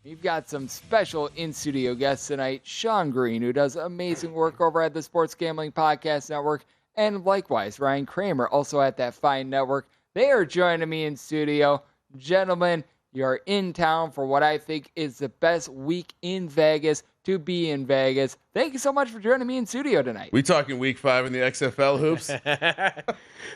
We've got some special in-studio guests tonight. Sean Green, who does amazing work over at the Sports Gambling Podcast Network, and likewise, Ryan Kramer, also at that fine network. They are joining me in studio. Gentlemen, you're in town for what I think is the best week in Vegas to be in Vegas. Thank you so much for joining me in studio tonight. We talking week 5 in the XFL hoops?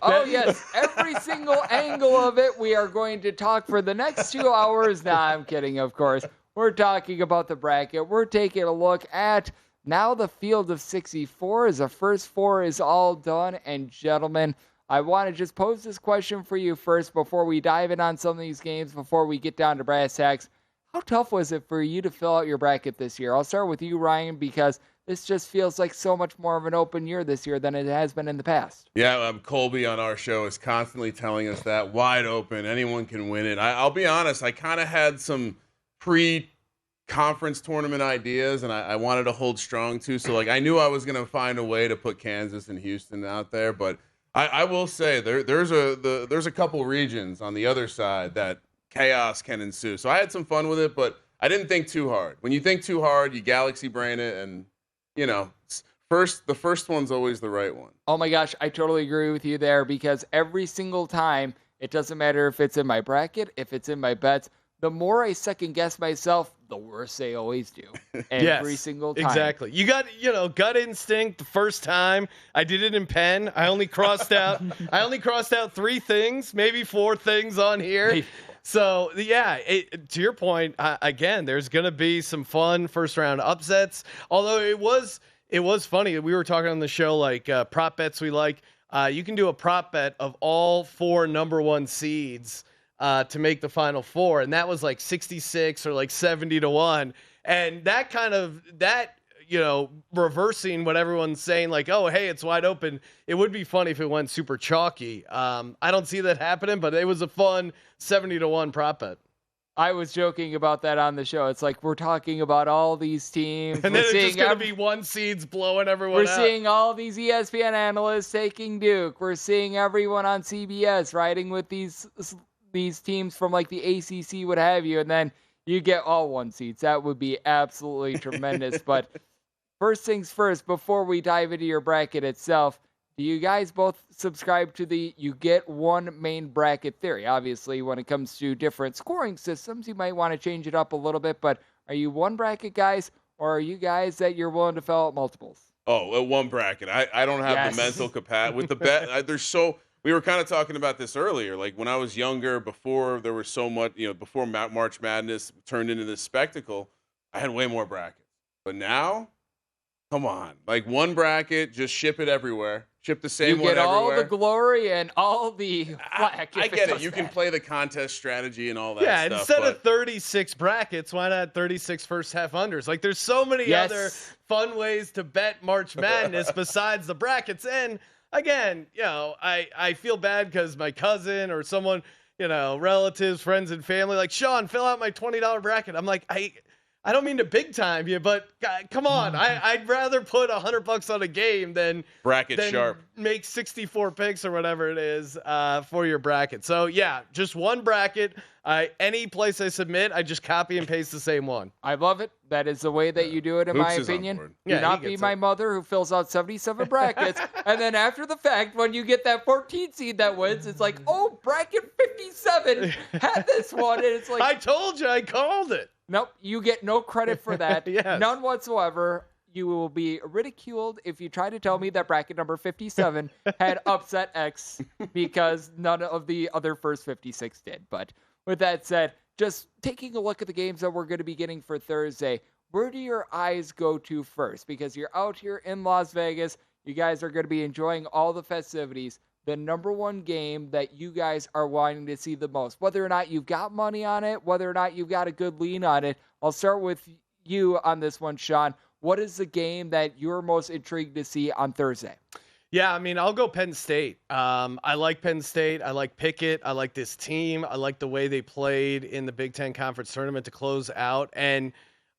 Oh, yes. Every single angle of it, we are going to talk for the next 2 hours. Nah, I'm kidding, of course. We're talking about the bracket. We're taking a look at now the field of 64 as the first 4 is all done. And gentlemen, I want to just pose this question for you first before we dive in on some of these games, before we get down to brass tacks. How tough was it for you to fill out your bracket this year? I'll start with you, Ryan, because this just feels like so much more of an open year this year than it has been in the past. Yeah, Colby on our show is constantly telling us that. Wide open. Anyone can win it. I'll be honest. I kind of had some pre-conference tournament ideas, and I wanted to hold strong too. So, I knew I was going to find a way to put Kansas and Houston out there. But I will say there's a couple regions on the other side that chaos can ensue. So I had some fun with it, but I didn't think too hard. When you think too hard, you galaxy brain it, and the first one's always the right one. Oh my gosh, I totally agree with you there, because every single time, it doesn't matter if it's in my bracket, if it's in my bets, the more I second guess myself, the worse they always do. Every single time. Exactly. You got, gut instinct the first time. I did it in Penn. I only crossed out 3 things, maybe 4 things on here. So, yeah, to your point, again, there's going to be some fun first-round upsets. Although it was funny. We were talking on the show, prop bets we like. You can do a prop bet of all 4 number 1 seeds to make the Final Four, and that was 66 or 70 to 1. And that reversing what everyone's saying, oh, hey, it's wide open. It would be funny if it went super chalky. I don't see that happening, but it was a fun 70 to 1 prop bet. I was joking about that on the show. It's we're talking about all these teams. And then it's just going to be 1 seeds blowing everyone out. We're seeing all these ESPN analysts taking Duke. We're seeing everyone on CBS riding with these teams from the ACC, what have you, and then you get all 1 seeds. That would be absolutely tremendous. But first things first, before we dive into your bracket itself, do you guys both subscribe to you get one main bracket theory? Obviously, when it comes to different scoring systems, you might want to change it up a little bit, but are you one bracket guys, or are you guys that you're willing to fill out multiples? Oh, one bracket. I don't have the mental capacity. With the bet, we were kind of talking about this earlier. When I was younger, before there was so much, before March Madness turned into this spectacle, I had way more brackets. But now, come on. One bracket, just ship it everywhere. Ship the same one everywhere. You get all the glory and all the flack. I get it. You can play the contest strategy and all that stuff. Yeah, instead of 36 brackets, why not 36 first half unders? There's so many other fun ways to bet March Madness besides the brackets. And again, I feel bad because my cousin or someone, relatives, friends, and family, Sean, fill out my $20 bracket. I'm I don't mean to big time you, but come on. I'd rather put $100 on a game than sharp make 64 picks or whatever it is for your bracket. So yeah, just one bracket. Any place I submit, I just copy and paste the same one. I love it. That is the way that you do it, in my opinion. Do not be my mother who fills out 77 brackets, and then after the fact, when you get that 14 seed that wins, it's oh, bracket 57 had this one, and it's I told you, I called it. Nope, you get no credit for that. Yes. None whatsoever. You will be ridiculed if you try to tell me that bracket number 57 had upset X, because none of the other first 56 did. But with that said, just taking a look at the games that we're going to be getting for Thursday, where do your eyes go to first? Because you're out here in Las Vegas. You guys are going to be enjoying all the festivities. The number one game that you guys are wanting to see the most, whether or not you've got money on it, whether or not you've got a good lean on it. I'll start with you on this one, Sean. What is the game that you're most intrigued to see on Thursday? Yeah, I'll go Penn State. I like Penn State. I like Pickett. I like this team. I like the way they played in the Big Ten Conference Tournament to close out. And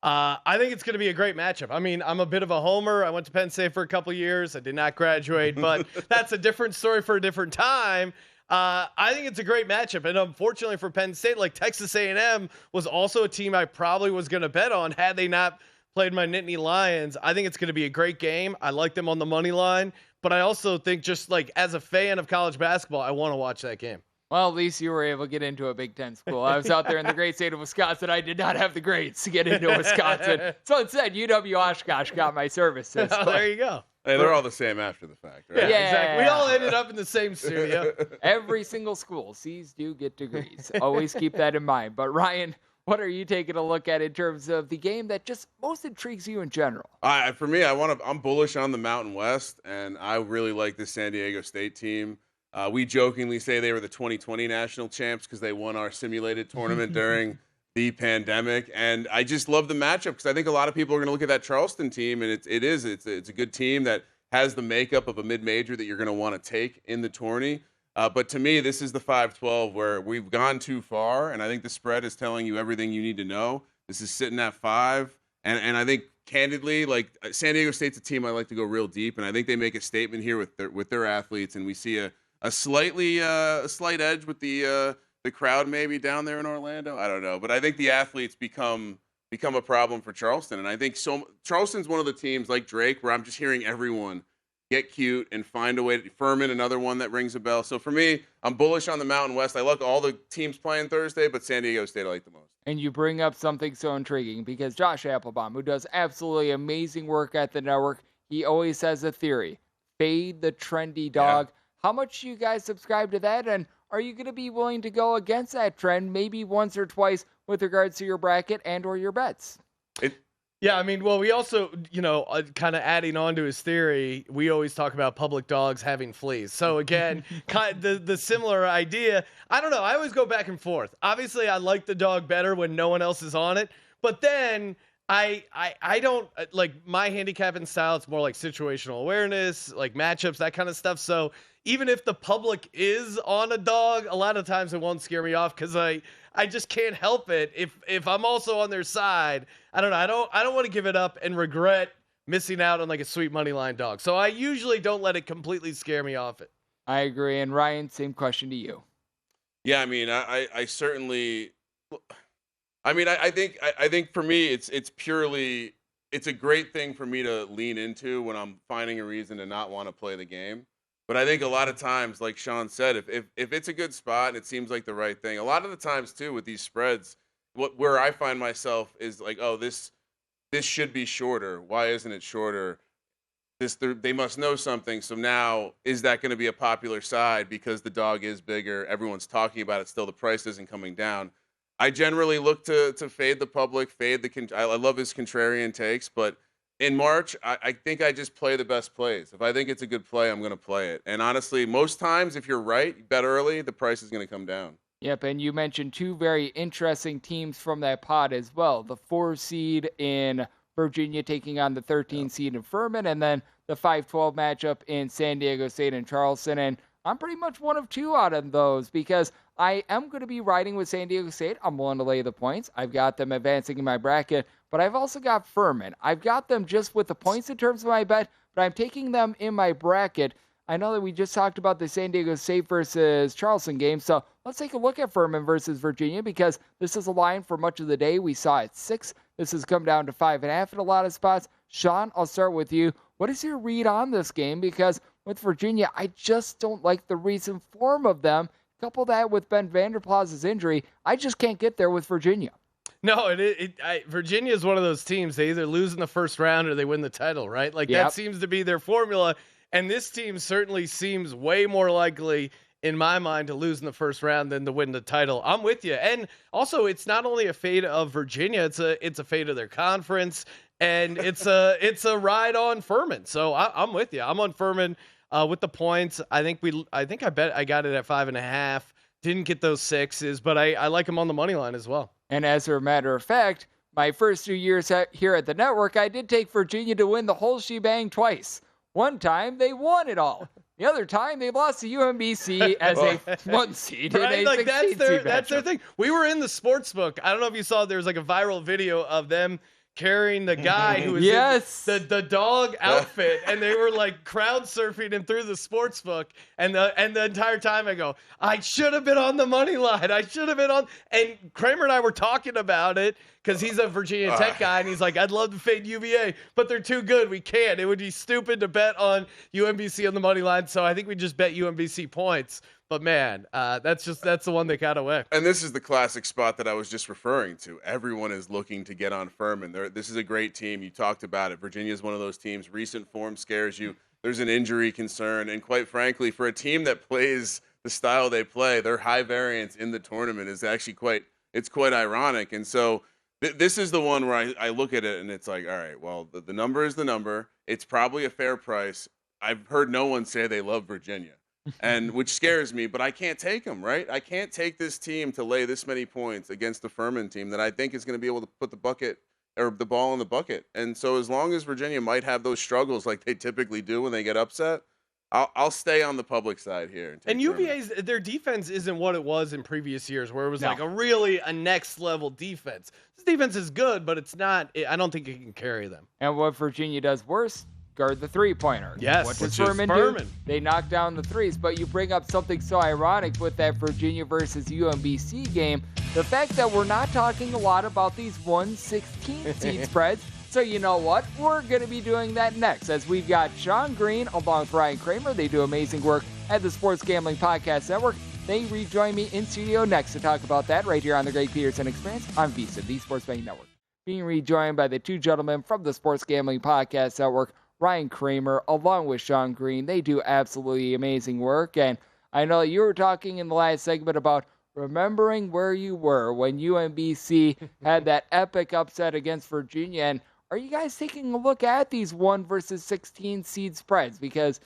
I think it's going to be a great matchup. I'm a bit of a homer. I went to Penn State for a couple years. I did not graduate, but that's a different story for a different time. I think it's a great matchup, and unfortunately for Penn State, like Texas A&M was also a team I probably was going to bet on had they not played my Nittany Lions. I think it's going to be a great game. I like them on the money line, but I also think just like as a fan of college basketball, I want to watch that game. Well, at least you were able to get into a Big Ten school. I was out there in the great state of Wisconsin. I did not have the grades to get into Wisconsin. So instead, UW Oshkosh got my services. Oh, there you go. Hey, they're all the same after the fact, right? Yeah, exactly. We all ended up in the same studio. Every single school sees do get degrees. Always keep that in mind. But Ryan, what are you taking a look at in terms of the game that just most intrigues you in general? For me, I'm bullish on the Mountain West, and I really like this San Diego State team. We jokingly say they were the 2020 national champs because they won our simulated tournament during the pandemic. And I just love the matchup because I think a lot of people are going to look at that Charleston team, and it's a good team that has the makeup of a mid-major that you're going to want to take in the tourney. But to me, this is the 5-12 where we've gone too far, and I think the spread is telling you everything you need to know. This is sitting at 5, and I think candidly, like San Diego State's a team I like to go real deep, and I think they make a statement here with their athletes, and we see a slight edge with the crowd maybe down there in Orlando. I don't know, but I think the athletes become a problem for Charleston, and I think Charleston's one of the teams like Drake where I'm just hearing everyone get cute and find a way to Furman, another one that rings a bell. So for me, I'm bullish on the Mountain West. I like all the teams playing Thursday, but San Diego State I like the most. And you bring up something so intriguing because Josh Applebaum, who does absolutely amazing work at the network, he always has a theory: fade the trendy dog. Yeah. How much do you guys subscribe to that? And are you going to be willing to go against that trend maybe once or twice with regards to your bracket and or your bets? Yeah, I mean, well, we also, kind of adding on to his theory, we always talk about public dogs having fleas. So again, the similar idea, I don't know. I always go back and forth. Obviously, I like the dog better when no one else is on it. But then I don't like my handicapping style. It's more like situational awareness, like matchups, that kind of stuff. So even if the public is on a dog, a lot of times it won't scare me off because I just can't help it. If I'm also on their side, I don't know. I don't want to give it up and regret missing out on like a sweet money line dog. So I usually don't let it completely scare me off it. I agree. And Ryan, same question to you. Yeah, I mean, I certainly. I mean, I think for me, it's a great thing for me to lean into when I'm finding a reason to not want to play the game. But I think a lot of times, like Sean said, if it's a good spot and it seems like the right thing, a lot of the times too with these spreads, where I find myself is like, oh, this should be shorter. Why isn't it shorter? They must know something. So now, is that going to be a popular side because the dog is bigger? Everyone's talking about it. Still, the price isn't coming down. I generally look to fade the public, I love his contrarian takes, but in March, I think I just play the best plays. If I think it's a good play, I'm going to play it. And honestly, most times, if you're right, you bet early, the price is going to come down. Yep, and you mentioned two very interesting teams from that pod as well. The 4 seed in Virginia taking on the 13 seed in Furman, and then the 5-12 matchup in San Diego State and Charleston. And I'm pretty much one of two out of those because I am going to be riding with San Diego State. I'm willing to lay the points. I've got them advancing in my bracket, but I've also got Furman. I've got them just with the points in terms of my bet, but I'm taking them in my bracket. I know that we just talked about the San Diego State versus Charleston game, so let's take a look at Furman versus Virginia because this is a line for much of the day. We saw it 6. This has come down to 5.5 in a lot of spots. Sean, I'll start with you. What is your read on this game? Because with Virginia, I just don't like the recent form of them. Couple that with Ben Vanderplas's injury, I just can't get there with Virginia. No, Virginia is one of those teams. They either lose in the first round or they win the title, right? Like that seems to be their formula. And this team certainly seems way more likely, in my mind, to lose in the first round than to win the title. I'm with you. And also, it's not only a fate of Virginia; it's a fate of their conference, and it's a ride on Furman. So I'm with you. I'm on Furman with the points. I think I bet I got it at 5.5. Didn't get those 6s, but I like them on the money line as well. And as a matter of fact, my first 2 years here at the network, I did take Virginia to win the whole shebang twice. One time, they won it all. The other time, they lost to UMBC as a 1 seed. Right? Like that's their thing. We were in the sports book. I don't know if you saw, there was like a viral video of them carrying the guy who was in the dog outfit, and they were like crowd surfing him through the sports book. And the entire time I go, I should have been on the money line. I should have been on. And Kramer and I were talking about it because he's a Virginia Tech guy, and he's like, I'd love to fade UVA, but they're too good. We can't. It would be stupid to bet on UMBC on the money line. So I think we just bet UMBC points. But man, that's the one that got away. And this is the classic spot that I was just referring to. Everyone is looking to get on Furman. This is a great team. You talked about it. Virginia is one of those teams. Recent form scares you. There's an injury concern. And quite frankly, for a team that plays the style they play, their high variance in the tournament is actually quite ironic. And so this is the one where I look at it and it's like, all right, well, the number is the number. It's probably a fair price. I've heard no one say they love Virginia. And which scares me, but I can't take them, right? I can't take this team to lay this many points against the Furman team that I think is going to be able to put the ball in the bucket. And so as long as Virginia might have those struggles like they typically do when they get upset, I'll stay on the public side here. And UVA's, their defense isn't what it was in previous years where it was like a next level defense. This defense is good, but it's not, I don't think it can carry them. And what Virginia does worse, guard the three-pointer. Yes. What does Furman do? They knock down the threes, but you bring up something so ironic with that Virginia versus UMBC game, the fact that we're not talking a lot about these 1/16 seed spreads. So you know what? We're going to be doing that next as we've got Sean Green along with Ryan Kramer. They do amazing work at the Sports Gambling Podcast Network. They rejoin me in studio next to talk about that right here on the Greg Peterson Experience on VSiN, the Sports Betting Network. Being rejoined by the two gentlemen from the Sports Gambling Podcast Network, Ryan Kramer, along with Sean Green. They do absolutely amazing work. And I know you were talking in the last segment about remembering where you were when UMBC had that epic upset against Virginia. And are you guys taking a look at these 1 versus 16 seed spreads? Because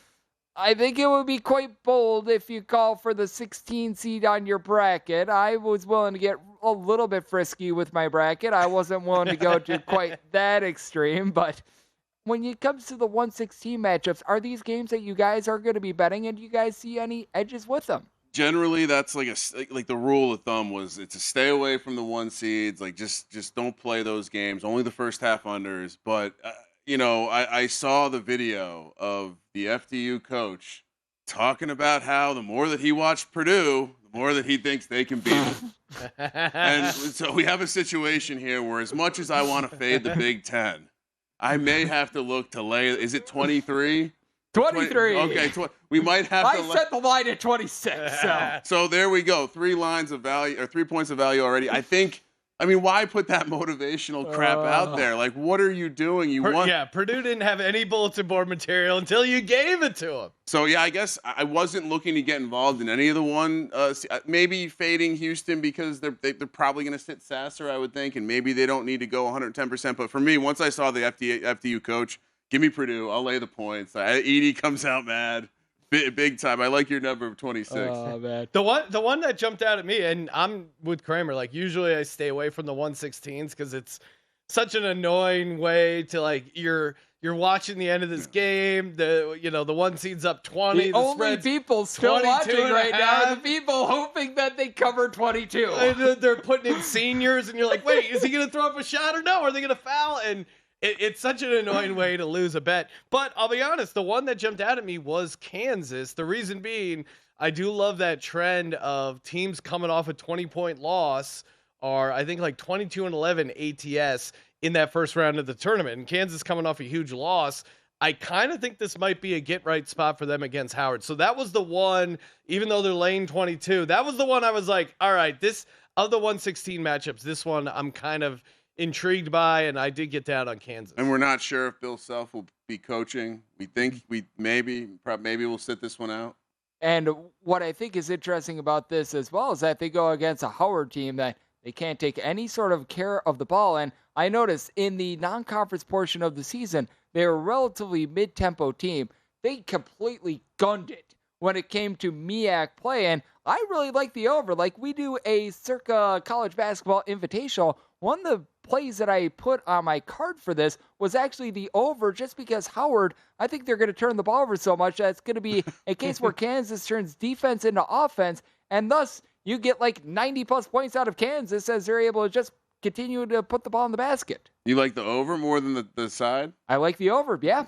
I think it would be quite bold if you call for the 16 seed on your bracket. I was willing to get a little bit frisky with my bracket. I wasn't willing to go to quite that extreme, but when it comes to the 1/16 matchups, are these games that you guys are going to be betting, and do you guys see any edges with them? Generally, that's like the rule of thumb was it's a stay away from the 1 seeds. Like just don't play those games. Only the first half unders. But I saw the video of the FDU coach talking about how the more that he watched Purdue, the more that he thinks they can beat him. And so we have a situation here where as much as I want to fade the Big Ten, I may have to look to lay. Is it 23? 23. Okay, we might have to. I set the line at 26. So there we go. 3 lines of value or 3 points of value already. I mean, why put that motivational crap out there? Like, what are you doing? Purdue didn't have any bulletin board material until you gave it to them. So, yeah, I guess I wasn't looking to get involved in any of the one. Maybe fading Houston because they're probably going to sit Sasser, I would think, and maybe they don't need to go 110%. But for me, once I saw the FDU coach, give me Purdue. I'll lay the points. Edie comes out mad. Big time. I like your number of 26. Oh, man. The one that jumped out at me, and I'm with Kramer, like usually I stay away from the 1/16s because it's such an annoying way to like you're watching the end of this game. The 1 seed's up 20. The only people still watching right now are the people hoping that they cover 22. And they're putting in seniors, and you're like, wait, is he going to throw up a shot or no? Are they going to foul? And it's such an annoying way to lose a bet. But I'll be honest, the one that jumped out at me was Kansas. The reason being, I do love that trend of teams coming off a 20-point loss are, I think, like 22-11 ATS in that first round of the tournament. And Kansas coming off a huge loss. I kind of think this might be a get-right spot for them against Howard. So that was the one, even though they're laying 22, that was the one I was like, all right, this of the 1/16 matchups, this one I'm kind of intrigued by, and I did get down on Kansas. And we're not sure if Bill Self will be coaching. We think maybe we'll sit this one out. And what I think is interesting about this as well is that they go against a Howard team that they can't take any sort of care of the ball. And I noticed in the non-conference portion of the season, they were a relatively mid-tempo team. They completely gunned it when it came to MEAC play. And I really like the over. Like, we do a circa college basketball invitational. One of the plays that I put on my card for this was actually the over, just because Howard, I think they're going to turn the ball over so much that it's going to be a case where Kansas turns defense into offense, and thus you get like 90-plus points out of Kansas as they're able to just continue to put the ball in the basket. You like the over more than the side? I like the over, yeah.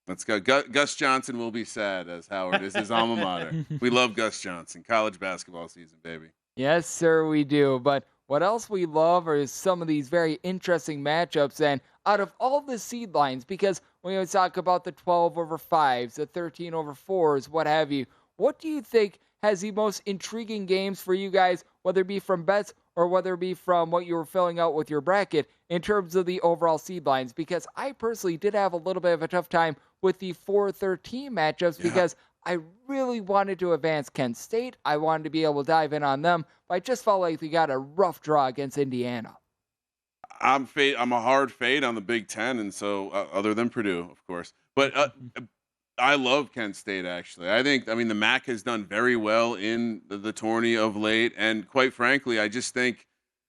Let's go. Gus Johnson will be sad, as Howard is his alma mater. We love Gus Johnson. College basketball season, baby. Yes, sir, we do. But what else we love are some of these very interesting matchups. And out of all the seed lines, because when we talk about the 12 over 5s, the 13 over 4s, what have you, what do you think has the most intriguing games for you guys, whether it be from bets or whether it be from what you were filling out with your bracket in terms of the overall seed lines? Because I personally did have a little bit of a tough time with the 4-13 matchups because I really wanted to advance Kent State. I wanted to be able to dive in on them, but I just felt like we got a rough draw against Indiana. I'm a hard fade on the Big Ten, and so other than Purdue, of course. But I love Kent State, actually. I mean, the MAC has done very well in the tourney of late, and quite frankly, I just think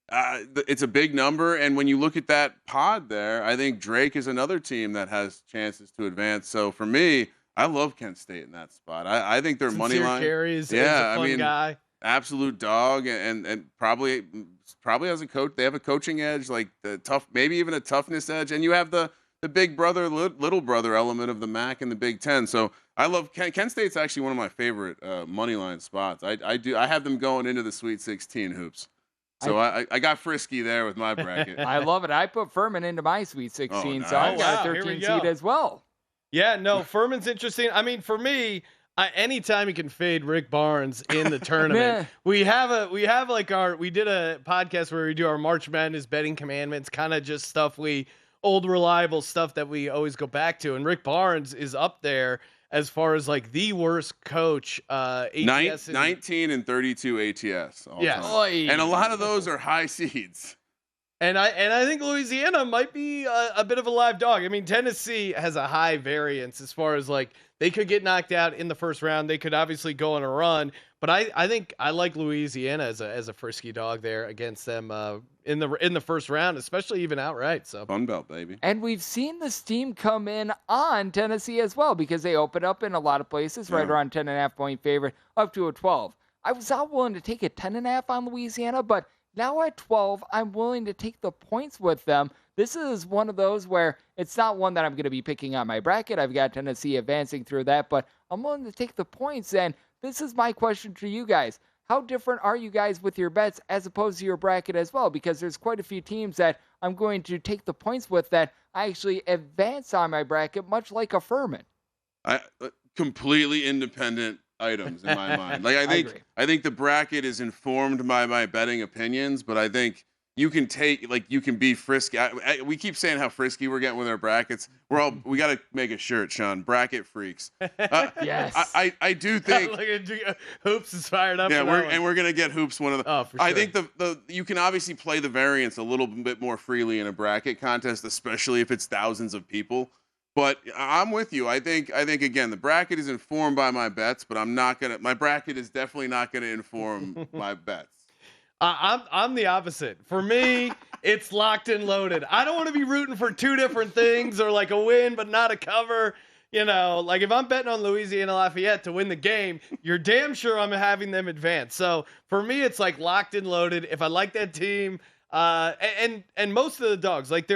it's a big number, and when you look at that pod there, I think Drake is another team that has chances to advance. So for me, I love Kent State in that spot. I think their money line. Carey is a fun guy. Absolute dog, and probably as a coach, they have a coaching edge, like the tough, maybe even a toughness edge, and you have the big brother, little brother element of the MAC and the Big Ten. So I love Kent State's actually one of my favorite money line spots. I have them going into the Sweet 16 hoops. So I got frisky there with my bracket. I love it. I put Furman into my Sweet 16, so I've got a 13 seed as well. Yeah, no, Furman's interesting. I mean, for me, anytime you can fade Rick Barnes in the tournament, we did a podcast where we do our March Madness betting commandments, kind of just old reliable stuff that we always go back to. And Rick Barnes is up there as far as like the worst coach. ATS 19 and 32 ATS. Yes. And a lot of those are high seeds. And I think Louisiana might be a bit of a live dog. I mean, Tennessee has a high variance as far as like they could get knocked out in the first round. They could obviously go on a run, but I think I like Louisiana as a frisky dog there against them in the first round, especially even outright. So Fun Belt, baby. And we've seen the steam come in on Tennessee as well because they open up in a lot of places right around 10.5 point favorite up to a 12. I was not willing to take a 10.5 on Louisiana, but now at 12, I'm willing to take the points with them. This is one of those where it's not one that I'm going to be picking on my bracket. I've got Tennessee advancing through that, but I'm willing to take the points. And this is my question to you guys. How different are you guys with your bets as opposed to your bracket as well? Because there's quite a few teams that I'm going to take the points with that I actually advance on my bracket, much like a Furman. Completely independent items in my mind. Like I think the bracket is informed by my betting opinions, but I think you can be frisky. We keep saying how frisky we're getting with our brackets. We got to make a shirt, Sean. Bracket freaks. Yes. I do think Hoops is fired up. Yeah, we're gonna get Hoops one of the. Oh, for sure. I think the you can obviously play the variance a little bit more freely in a bracket contest, especially if it's thousands of people. But I'm with you. I think again the bracket is informed by my bets, but my bracket is definitely not gonna inform my bets. I'm the opposite. For me, it's locked and loaded. I don't want to be rooting for two different things or like a win but not a cover. You know, like if I'm betting on Louisiana Lafayette to win the game, you're damn sure I'm having them advance. So for me, it's like locked and loaded. If I like that team, and most of the dogs, like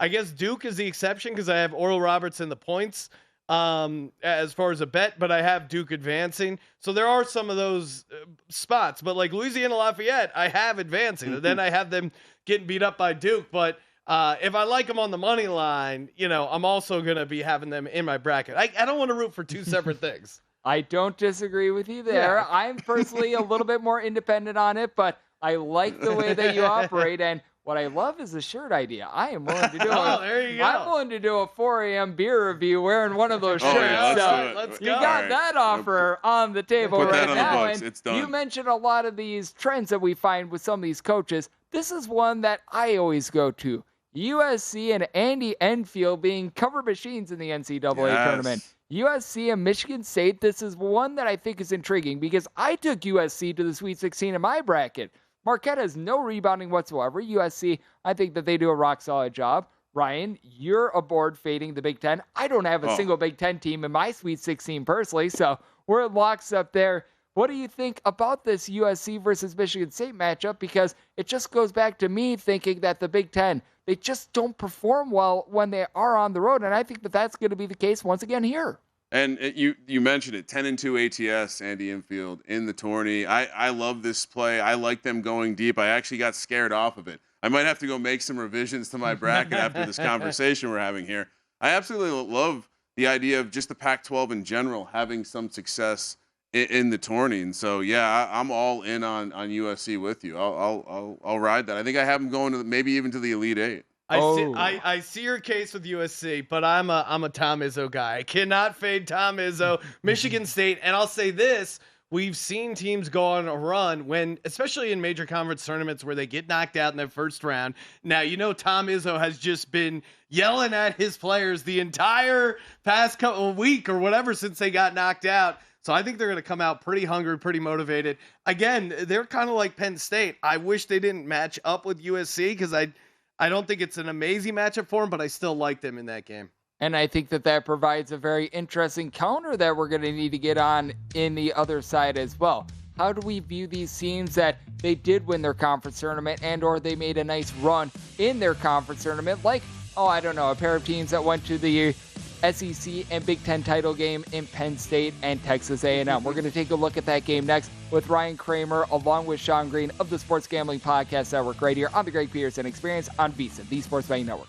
I guess Duke is the exception because I have Oral Roberts in the points as far as a bet, but I have Duke advancing. So there are some of those spots, but like Louisiana Lafayette, I have advancing. And then I have them getting beat up by Duke. But if I like them on the money line, I'm also going to be having them in my bracket. I don't want to root for two separate things. I don't disagree with you there. Yeah. I'm personally a little bit more independent on it, but I like the way that you operate. And what I love is the shirt idea. I am willing to do there you go. I'm willing to do a 4 a.m. beer review wearing one of those shirts. Yeah, let's go. You got that offer on the table Put right that on now. The books. It's done. You mentioned a lot of these trends that we find with some of these coaches. This is one that I always go to. USC and Andy Enfield being cover machines in the NCAA tournament. USC and Michigan State, this is one that I think is intriguing because I took USC to the Sweet 16 in my bracket. Marquette has no rebounding whatsoever. USC, I think that they do a rock-solid job. Ryan, you're aboard fading the Big Ten. I don't have a single Big Ten team in my Sweet 16 personally, so we're at lockstep there. what do you think about this USC versus Michigan State matchup? Because it just goes back to me thinking that the Big Ten, they just don't perform well when they are on the road. And I think that that's going to be the case once again here. And you mentioned it, 10-2 ATS, Andy Enfield in the tourney. I love this play. I like them going deep. I actually got scared off of it. I might have to go make some revisions to my bracket after this conversation we're having here. I absolutely love the idea of just the Pac-12 in general having some success in the tourney. And so, yeah, I'm all in on USC with you. I'll ride that. I think I have them going to maybe even to the Elite Eight. I see your case with USC, but I'm a Tom Izzo guy. I cannot fade Tom Izzo, Michigan State, and I'll say this: we've seen teams go on a run when, especially in major conference tournaments, where they get knocked out in their first round. Now Tom Izzo has just been yelling at his players the entire past week or whatever since they got knocked out. So I think they're going to come out pretty hungry, pretty motivated. Again, they're kind of like Penn State. I wish they didn't match up with USC because I don't think it's an amazing matchup for them, but I still like them in that game. And I think that provides a very interesting counter that we're going to need to get on in the other side as well. How do we view these teams that they did win their conference tournament and or they made a nice run in their conference tournament? Like, a pair of teams that went to the SEC and Big Ten title game in Penn State and Texas A&M. We're going to take a look at that game next with Ryan Kramer along with Sean Green of the Sports Gambling Podcast Network right here on the Greg Peterson Experience on VSiN, the Sports Betting Network.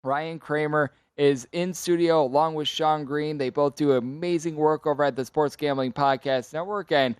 Ryan Kramer is in studio along with Sean Green. They both do amazing work over at the Sports Gambling Podcast Network, and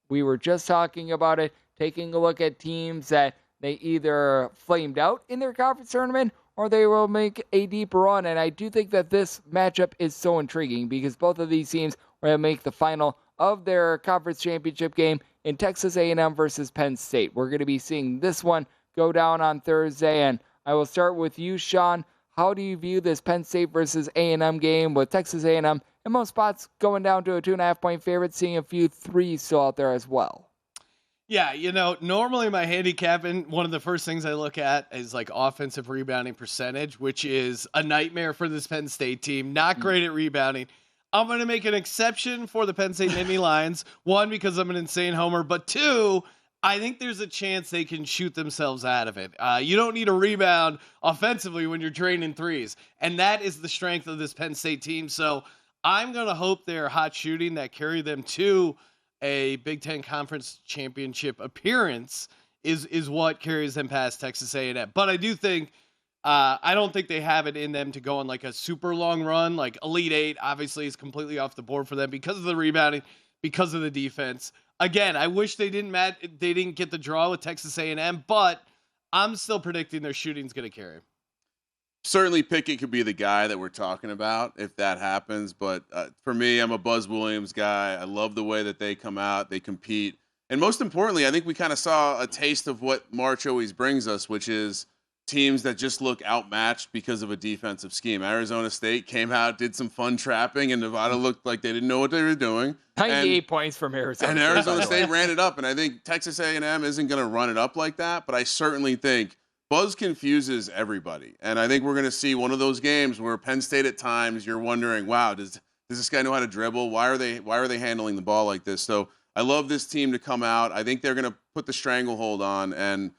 we were just talking about it, taking a look at teams that they either flamed out in their conference tournament or they will make a deeper run. And I do think that this matchup is so intriguing because both of these teams are going to make the final of their conference championship game in Texas A&M versus Penn State. We're going to be seeing this one go down on Thursday, and I will start with you, Sean. How do you view this Penn State versus A&M game with Texas A&M in most spots going down to a 2.5-point favorite, seeing a few threes still out there as well? Yeah, normally my handicapping, one of the first things I look at is like offensive rebounding percentage, which is a nightmare for this Penn State team. Not great at rebounding. I'm going to make an exception for the Penn State Nittany Lions. One, because I'm an insane homer, but two, I think there's a chance they can shoot themselves out of it. You don't need a rebound offensively when you're draining threes, and that is the strength of this Penn State team. So I'm going to hope their hot shooting that carry them to a Big Ten Conference Championship appearance is what carries them past Texas A&M. But I do think I don't think they have it in them to go on like a super long run. Like Elite Eight obviously is completely off the board for them because of the rebounding, because of the defense. Again, I wish they didn't get the draw with Texas A&M, but I'm still predicting their shooting's going to carry. Certainly Pickett could be the guy that we're talking about if that happens. But for me, I'm a Buzz Williams guy. I love the way that they come out, they compete. And most importantly, I think we kind of saw a taste of what March always brings us, which is teams that just look outmatched because of a defensive scheme. Arizona State came out, did some fun trapping, and Nevada looked like they didn't know what they were doing. 98 points from Arizona. And Arizona State ran it up. And I think Texas A&M isn't going to run it up like that. But I certainly think Buzz confuses everybody. And I think we're going to see one of those games where Penn State at times you're wondering, wow, does this guy know how to dribble? Why are they handling the ball like this? So I love this team to come out. I think they're going to put the stranglehold on. And,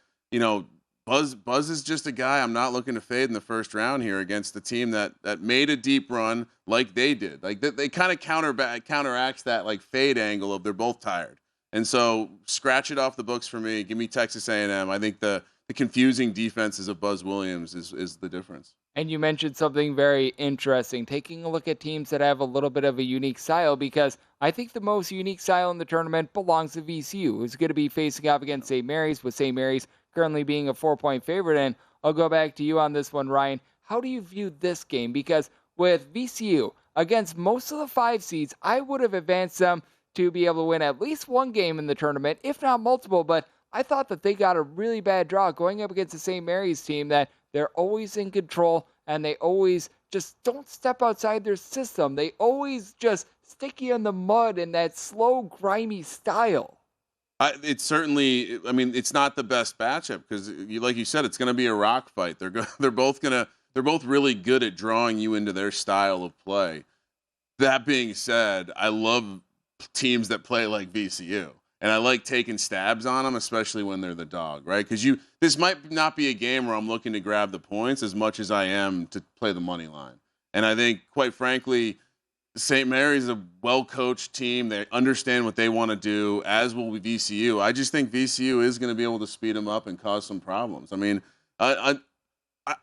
Buzz is just a guy I'm not looking to fade in the first round here against the team that made a deep run like they did. Like they kind of counteracts that like fade angle of they're both tired. And so scratch it off the books for me. Give me Texas A&M. I think the confusing defenses of Buzz Williams is the difference. And you mentioned something very interesting, taking a look at teams that have a little bit of a unique style, because I think the most unique style in the tournament belongs to VCU, who's going to be facing off against St. Mary's, with St. Mary's currently being a 4-point favorite. And I'll go back to you on this one, Ryan. How do you view this game? Because with VCU, against most of the 5 seeds, I would have advanced them to be able to win at least one game in the tournament, if not multiple, but I thought that they got a really bad draw going up against the St. Mary's team, that they're always in control and they always just don't step outside their system. They always just stick you in the mud in that slow, grimy style. It's certainly, it's not the best matchup because, like you said, it's going to be a rock fight. They're both really good at drawing you into their style of play. That being said, I love teams that play like VCU. And I like taking stabs on them, especially when they're the dog, right? Because this might not be a game where I'm looking to grab the points as much as I am to play the money line. And I think, quite frankly, St. Mary's is a well-coached team. They understand what they want to do, as will VCU. I just think VCU is going to be able to speed them up and cause some problems. I mean,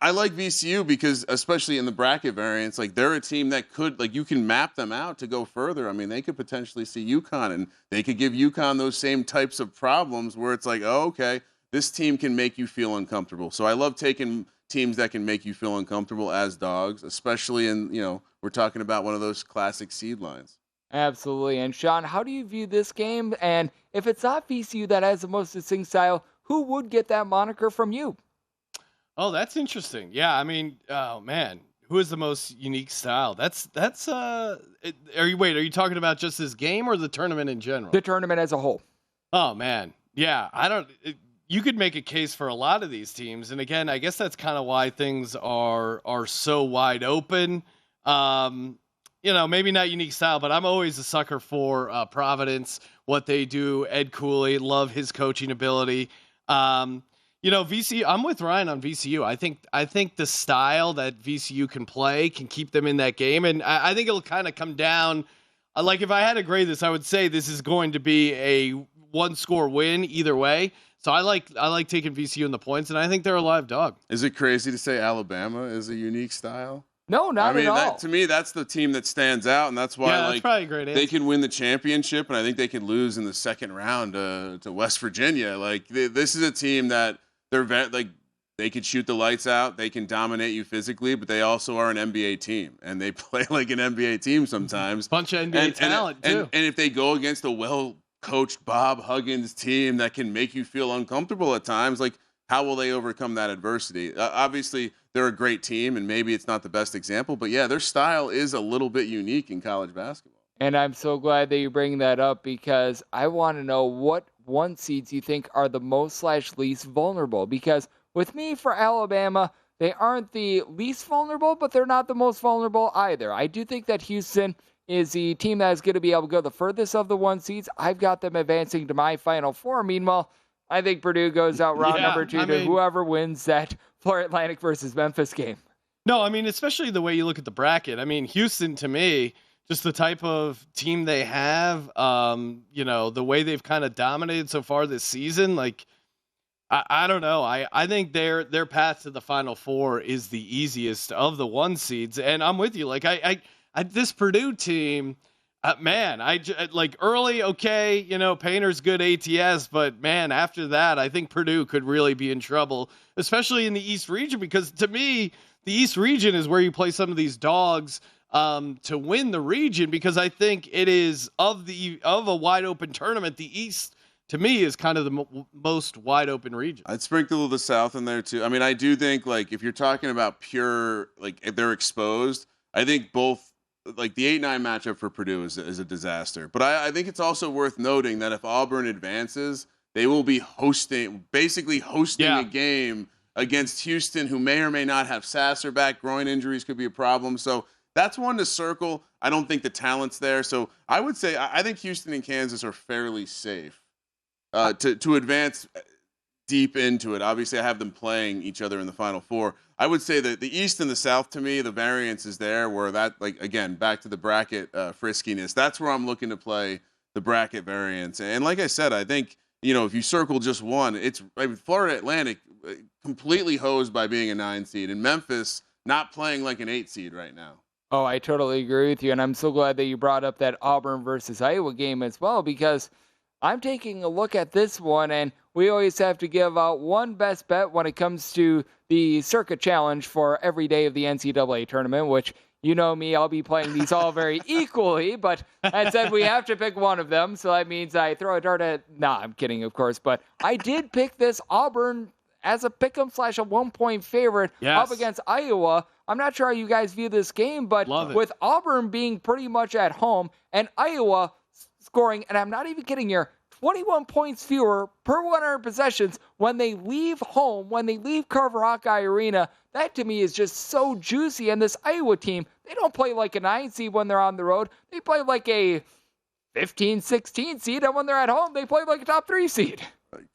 I like VCU because, especially in the bracket variants, like they're a team that could, like, you can map them out to go further. I mean, they could potentially see UConn, and they could give UConn those same types of problems where it's like, oh, okay, this team can make you feel uncomfortable. So I love taking teams that can make you feel uncomfortable as dogs, especially in, we're talking about one of those classic seed lines. Absolutely. And Sean, how do you view this game? And if it's not VCU that has the most distinct style, who would get that moniker from you? Oh, that's interesting. Yeah, I mean, oh man, who is the most unique style? Are you talking about just this game or the tournament in general? The tournament as a whole. Oh man, yeah. You could make a case for a lot of these teams, and again, I guess that's kind of why things are so wide open. Maybe not unique style, but I'm always a sucker for Providence, what they do. Ed Cooley, love his coaching ability. VCU, I'm with Ryan on VCU. I think the style that VCU can play can keep them in that game. And I think it'll kind of come down. Like if I had to grade this, I would say this is going to be a 1-score win either way. So I like taking VCU in the points, and I think they're a live dog. Is it crazy to say Alabama is a unique style? No, not at all. To me, that's the team that stands out, and that's why that's probably a great answer. They can win the championship, and I think they can lose in the second round to West Virginia. Like this is a team that they could shoot the lights out, they can dominate you physically, but they also are an NBA team, and they play like an NBA team sometimes. Bunch of NBA talent too. And if they go against a well-coached Bob Huggins team that can make you feel uncomfortable at times, like how will they overcome that adversity? Obviously, they're a great team, and maybe it's not the best example, but yeah, their style is a little bit unique in college basketball. And I'm so glad that you bring that up because I want to know what 1 seeds you think are the most/least vulnerable. Because with me, for Alabama, they aren't the least vulnerable, but they're not the most vulnerable either. I do think that Houston is the team that is going to be able to go the furthest of the 1 seeds. I've got them advancing to my Final Four. Meanwhile, I think Purdue goes out round number 2 to whoever wins that Florida Atlantic versus Memphis game. No, I mean, especially the way you look at the bracket. I mean, Houston, to me, just the type of team they have, the way they've kind of dominated so far this season, like, I don't know. I think their path to the Final Four is the easiest of the 1 seeds. And I'm with you. Like, I this Purdue team, early, okay, Painter's good ATS, but man, after that, I think Purdue could really be in trouble, especially in the East region, because to me, the East region is where you play some of these dogs to win the region, because I think it is of a wide open tournament. The East, to me, is kind of the most wide open region. I'd sprinkle the South in there too. I mean, I do think, like, if you're talking about pure, like, if they're exposed, I think both, like, the 8-9 matchup for Purdue is a disaster. But I think it's also worth noting that if Auburn advances, they will be hosting a game against Houston, who may or may not have Sasser back. Groin injuries could be a problem. So that's one to circle. I don't think the talent's there. So I would say I think Houston and Kansas are fairly safe to advance deep into it. Obviously, I have them playing each other in the Final Four. I would say that the East and the South, to me, the variance is there, where that, like, again, back to the bracket friskiness, that's where I'm looking to play the bracket variance. And like I said, I think, if you circle just one, Florida Atlantic completely hosed by being a 9 seed, and Memphis not playing like an 8 seed right now. Oh, I totally agree with you, and I'm so glad that you brought up that Auburn versus Iowa game as well, because I'm taking a look at this one, and we always have to give out one best bet when it comes to the circuit challenge for every day of the NCAA tournament, which, you know me, I'll be playing these all very equally, but that said, we have to pick one of them, so that means I throw a dart at... Nah, I'm kidding, of course, but I did pick this Auburn as a pick'em / a 1-point favorite up against Iowa. I'm not sure how you guys view this game, but with Auburn being pretty much at home and Iowa scoring, and I'm not even kidding here, 21 points fewer per 100 possessions when they leave home, when they leave Carver Hawkeye Arena, that to me is just so juicy. And this Iowa team, they don't play like a 9 seed when they're on the road. They play like a 15, 16 seed, and when they're at home, they play like a top 3 seed.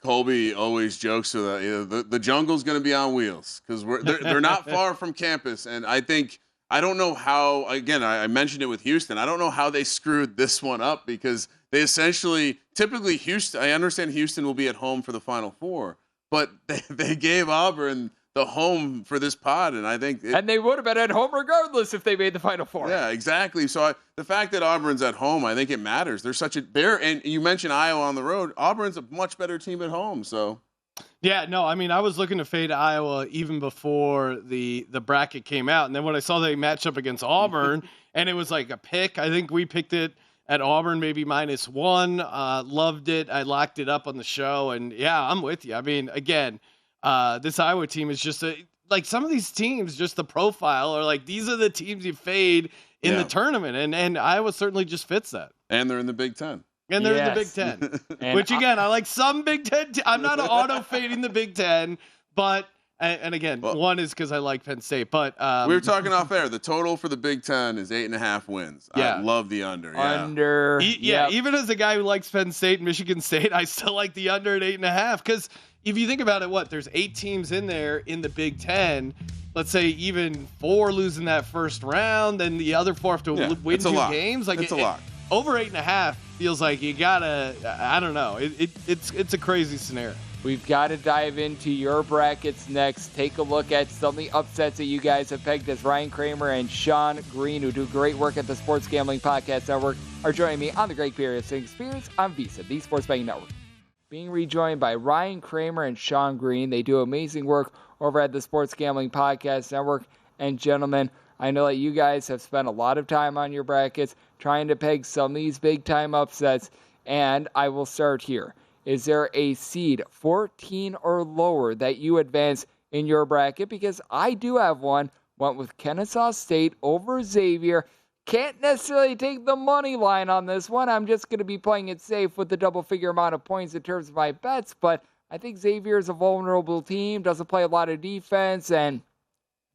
Colby always jokes that the jungle's going to be on wheels because they're not far from campus, and I don't know how. Again, I mentioned it with Houston. I don't know how they screwed this one up because they typically Houston. I understand Houston will be at home for the Final Four, but they gave Auburn the home for this pod, and I think and they would have been at home regardless if they made the Final Four. Yeah, exactly. So the fact that Auburn's at home, I think it matters. And you mentioned Iowa on the road. Auburn's a much better team at home. So yeah, no, I mean, I was looking to fade Iowa even before the bracket came out, and then when I saw they matched up against Auburn, and it was like a pick. I think we picked it at Auburn, maybe -1. Loved it. I locked it up on the show, and yeah, I'm with you. I mean, again. This Iowa team is just like some of these teams, just the profile are like, these are the teams you fade in the tournament. And Iowa certainly just fits that. And they're in the Big Ten. And they're in the Big Ten, which again, I like some Big Ten. I'm not auto fading the Big Ten, but, and again, one is because I like Penn State, but, we were talking off air. The total for the Big Ten is 8.5 wins. Yeah. I love the under. Yeah. Even as a guy who likes Penn State and Michigan State, I still like the under at 8.5 because if you think about it, there's 8 teams in there in the Big Ten. Let's say even 4 losing that first round, then the other 4 have to win 2 games. Like it's a lot. Over 8.5 feels like you gotta. I don't know. It's a crazy scenario. We've got to dive into your brackets next. Take a look at some of the upsets that you guys have pegged as Ryan Kramer and Sean Green, who do great work at the Sports Gambling Podcast Network, are joining me on the Greg Peterson Experience on VSiN, the Sports Betting Network. Being rejoined by Ryan Kramer and Sean Green. They do amazing work over at the Sports Gambling Podcast Network. And gentlemen, I know that you guys have spent a lot of time on your brackets trying to peg some of these big-time upsets, and I will start here. Is there a seed 14 or lower that you advance in your bracket? Because I do have one. Went with Kennesaw State over Xavier. Can't necessarily take the money line on this one. I'm just going to be playing it safe with the double-figure amount of points in terms of my bets, but I think Xavier is a vulnerable team, doesn't play a lot of defense, and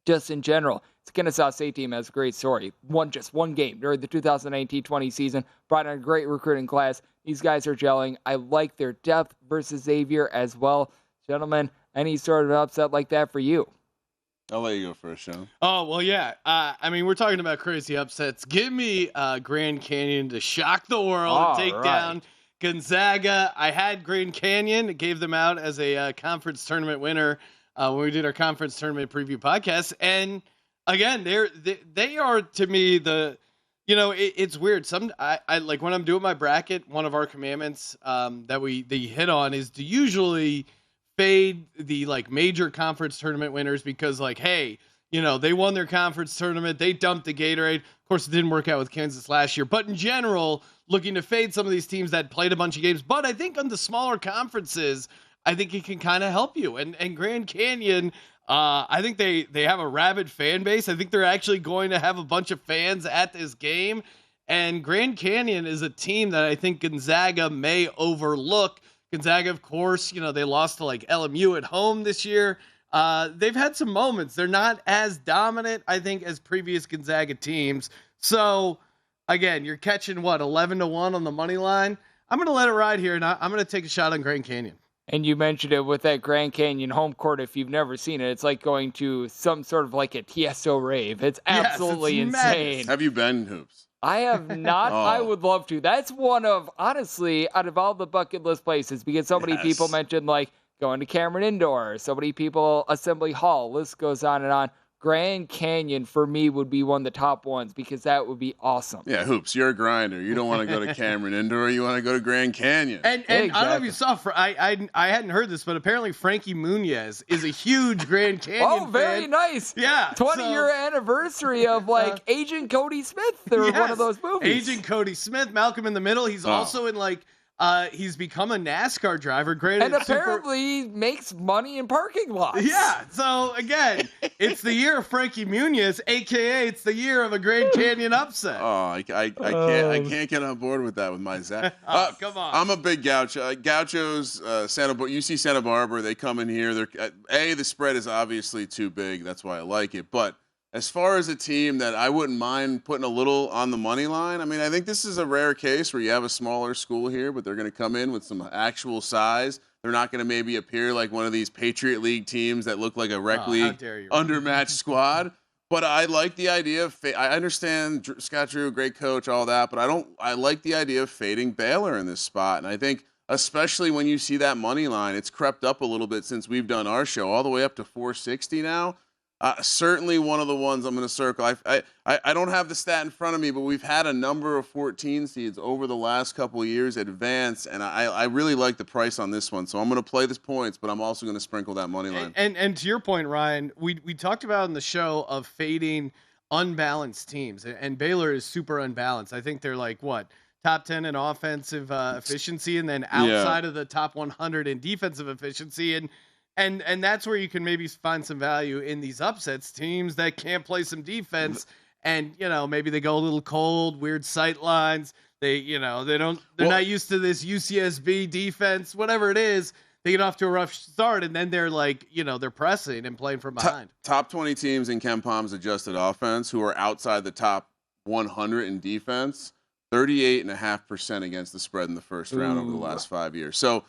just in general, it's Kennesaw State team has a great story. Won just one game during the 2019-20 season, brought in a great recruiting class. These guys are gelling. I like their depth versus Xavier as well. Gentlemen, any sort of upset like that for you? I'll let you go first, Sean. Oh, well, yeah. I mean, we're talking about crazy upsets. Give me Grand Canyon to shock the world and take down Gonzaga. I had Grand Canyon. It gave them out as a conference tournament winner when we did our conference tournament preview podcast. And, again, they are, to me, it's weird. I like when I'm doing my bracket, one of our commandments that they hit on is to usually – fade the major conference tournament winners because hey, they won their conference tournament. They dumped the Gatorade. Of course, it didn't work out with Kansas last year, but in general, looking to fade some of these teams that played a bunch of games. But I think on the smaller conferences, I think it can kind of help you. And Grand Canyon, I think they have a rabid fan base. I think they're actually going to have a bunch of fans at this game. And Grand Canyon is a team that I think Gonzaga may overlook. Gonzaga, of course, they lost to LMU at home this year. They've had some moments. They're not as dominant, I think, as previous Gonzaga teams. So, again, you're catching 11-1 on the money line. I'm going to let it ride here, and I'm going to take a shot on Grand Canyon. And you mentioned it with that Grand Canyon home court. If you've never seen it, it's like going to some sort of a Tiesto rave. It's absolutely insane. Have you been, Hoops? I have not. I would love to. That's one of, honestly, out of all the bucket list places, because so many people mentioned going to Cameron Indoor, so many people Assembly Hall, list goes on and on. Grand Canyon for me would be one of the top ones because that would be awesome. Yeah, Hoops, you're a grinder. You don't want to go to Cameron Indoor. You want to go to Grand Canyon. And exactly. I don't know if you saw, I hadn't heard this, but apparently Frankie Muniz is a huge Grand Canyon very fan. Nice. Yeah. 20-year anniversary of Agent Cody Smith or one of those movies. Agent Cody Smith, Malcolm in the Middle. He's also in he's become a NASCAR driver. And apparently makes money in parking lots. Yeah. So, again, it's the year of Frankie Muniz, a.k.a. it's the year of a Grand Canyon upset. Oh, I can't get on board with that with my Zach. Come on. I'm a big Gaucho. Gauchos, UC Santa Barbara, they come in here. The spread is obviously too big. That's why I like it. But as far as a team that I wouldn't mind putting a little on the money line, I mean, I think this is a rare case where you have a smaller school here, but they're going to come in with some actual size. They're not going to maybe appear like one of these Patriot League teams that look like a rec league undermatched squad. But I like the idea of I understand Scott Drew, great coach, all that, but I like the idea of fading Baylor in this spot. And I think especially when you see that money line, it's crept up a little bit since we've done our show, all the way up to 460 now. Certainly one of the ones I'm going to circle. I don't have the stat in front of me, but we've had a number of 14 seeds over the last couple of years advance, and I really like the price on this one. So I'm going to play this points, but I'm also going to sprinkle that money line. And to your point, Ryan, we talked about in the show of fading unbalanced teams, and Baylor is super unbalanced. I think they're like, what, top 10 in offensive efficiency, and then outside of the top 100 in defensive efficiency. And that's where you can maybe find some value in these upsets, teams that can't play some defense, and maybe they go a little cold, weird sight lines. They're not used to this UCSB defense, whatever it is. They get off to a rough start, and then they're like, they're pressing and playing from behind. Top 20 teams in Ken Palm's adjusted offense who are outside the top 100 in defense, 38.5% against the spread in the first round over the last 5 years. So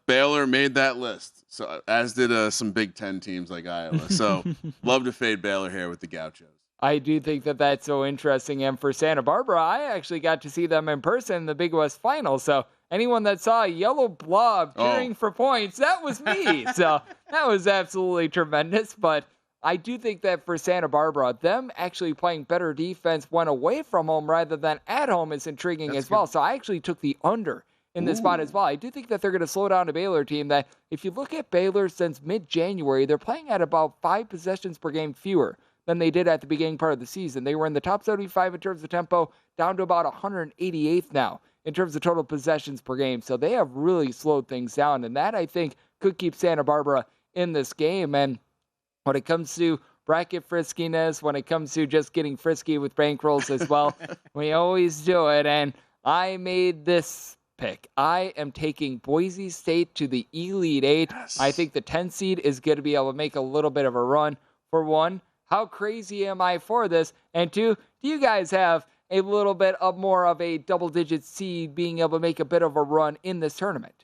Baylor made that list, so as did some Big Ten teams like Iowa. So love to fade Baylor here with the Gauchos. I do think that that's so interesting. And for Santa Barbara, I actually got to see them in person in the Big West Final. So anyone that saw a yellow blob cheering for points, that was me. So that was absolutely tremendous. But I do think that for Santa Barbara, them actually playing better defense when away from home rather than at home is intriguing as well. So I actually took the under in this spot as well. I do think that they're going to slow down a Baylor team that, if you look at Baylor since mid-January, they're playing at about 5 possessions per game fewer than they did at the beginning part of the season. They were in the top 75 in terms of tempo, down to about 188th now in terms of total possessions per game. So they have really slowed things down, and that, I think, could keep Santa Barbara in this game. And when it comes to bracket friskiness, when it comes to just getting frisky with bankrolls as well, we always do it. And I made this pick. I am taking Boise State to the Elite Eight. Yes. I think the 10 seed is going to be able to make a little bit of a run. For one, how crazy am I for this? And two, do you guys have a little bit of more of a double-digit seed being able to make a bit of a run in this tournament?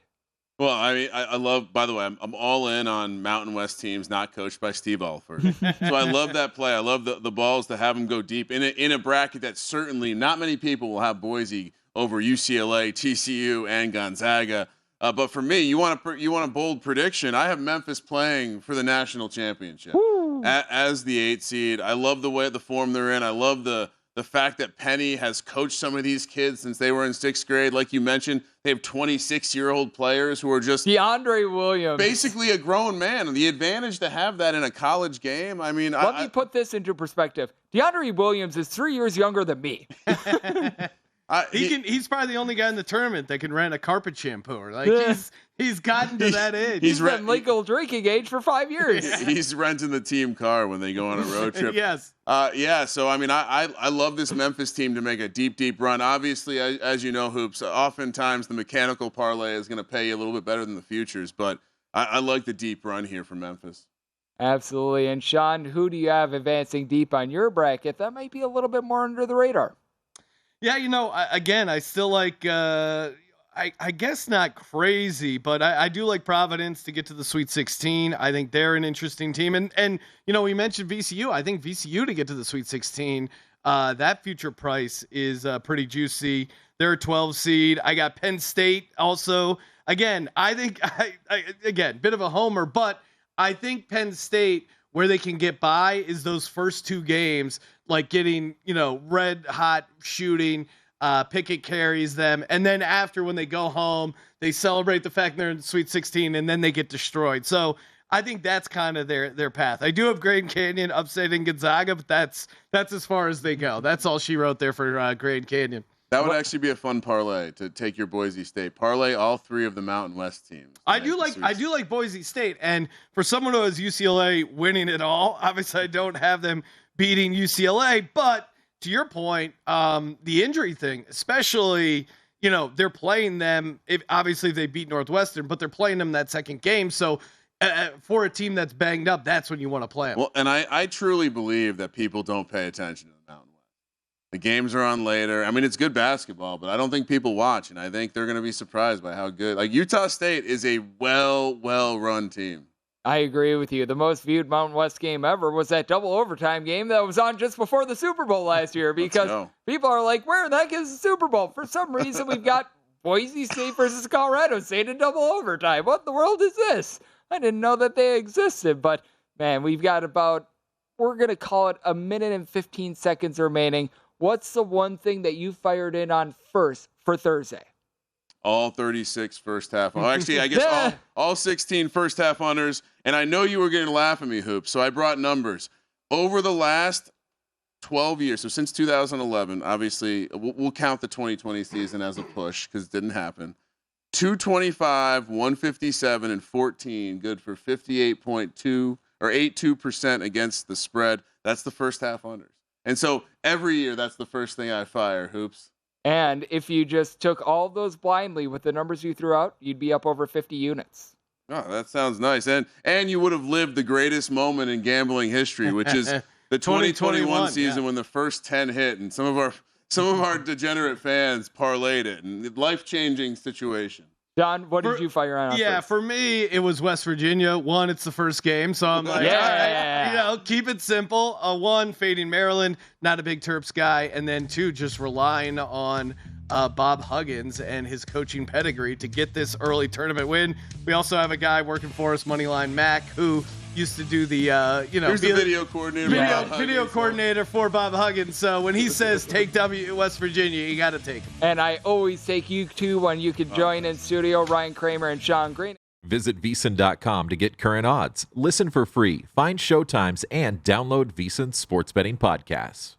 Well, I mean, I love, by the way, I'm all in on Mountain West teams not coached by Steve Alford. So I love that play. I love the balls to have them go deep in a bracket that certainly not many people will have Boise over UCLA, TCU, and Gonzaga. But for me, you want a bold prediction. I have Memphis playing for the national championship as the 8 seed. I love the form they're in. I love the fact that Penny has coached some of these kids since they were in 6th grade. Like you mentioned, they have 26-year-old players who are just DeAndre Williams, basically a grown man. And the advantage to have that in a college game. I mean, let me put this into perspective. DeAndre Williams is 3 years younger than me. He's probably the only guy in the tournament that can rent a carpet shampooer. Like he's gotten to that age. He's been legal drinking age for 5 years. He's renting the team car when they go on a road trip. Yes. So I mean, I love this Memphis team to make a deep run. Obviously, as you know, Hoops, oftentimes the mechanical parlay is going to pay you a little bit better than the futures, but I like the deep run here for Memphis. Absolutely. And Sean, who do you have advancing deep on your bracket that might be a little bit more under the radar? Yeah, again, I still like, I guess not crazy, but I do like Providence to get to the Sweet 16. I think they're an interesting team. And we mentioned VCU. I think VCU to get to the Sweet 16, that future price is pretty juicy. They're a 12 seed. I got Penn State also. Again, I think, again, bit of a homer, but I think Penn State, where they can get by is those first 2 games, like getting, red hot shooting, Pickett carries them. And then after, when they go home, they celebrate the fact they're in the Sweet 16 and then they get destroyed. So I think that's kind of their path. I do have Grand Canyon upsetting Gonzaga, but that's as far as they go. That's all she wrote there for Grand Canyon. That would actually be a fun parlay to take your Boise State. Parlay all 3 of the Mountain West teams. I do like Boise State, and for someone who has UCLA winning it all, obviously I don't have them beating UCLA. But to your point, the injury thing, especially, they're playing them. Obviously they beat Northwestern, but they're playing them that second game. So for a team that's banged up, that's when you want to play them. Well, and I truly believe that people don't pay attention to the Mountain West. The games are on later. I mean, it's good basketball, but I don't think people watch, and I think they're going to be surprised by how good. Like, Utah State is a well-run team. I agree with you. The most viewed Mountain West game ever was that double overtime game that was on just before the Super Bowl last year because people are like, where the heck is the Super Bowl? For some reason, we've got Boise State versus Colorado State in double overtime. What in the world is this? I didn't know that they existed, but man, we've got we're going to call it a minute and 15 seconds remaining. What's the one thing that you fired in on first for Thursday? All 36 first half. Well, actually, I guess all 16 first half unders. And I know you were going to laugh at me, Hoops, so I brought numbers. Over the last 12 years, so since 2011, obviously, we'll count the 2020 season as a push because it didn't happen. 225, 157, and 14, good for 58.2 or 82% against the spread. That's the first half unders. And so every year, that's the first thing I fire, Hoops. And if you just took all of those blindly with the numbers you threw out, you'd be up over 50 units. Oh, that sounds nice. And you would have lived the greatest moment in gambling history, which is the 2021 season when the first 10 hit, and some of our degenerate fans parlayed it, and life-changing situation. John, what did you fire on? Yeah, first? For me, it was West Virginia. One, it's the first game, so I'm like, all right, keep it simple. One, fading Maryland, not a big Terps guy, and then two, just relying on Bob Huggins and his coaching pedigree to get this early tournament win. We also have a guy working for us, Moneyline Mac, who used to do the here's the video coordinator. Video coordinator for Bob Huggins. So when he says take West Virginia, you got to take him. And I always take you two when you could join in studio, Ryan Kramer and Sean Green. Visit VSiN.com to get current odds, listen for free, find showtimes, and download VSiN sports betting podcasts.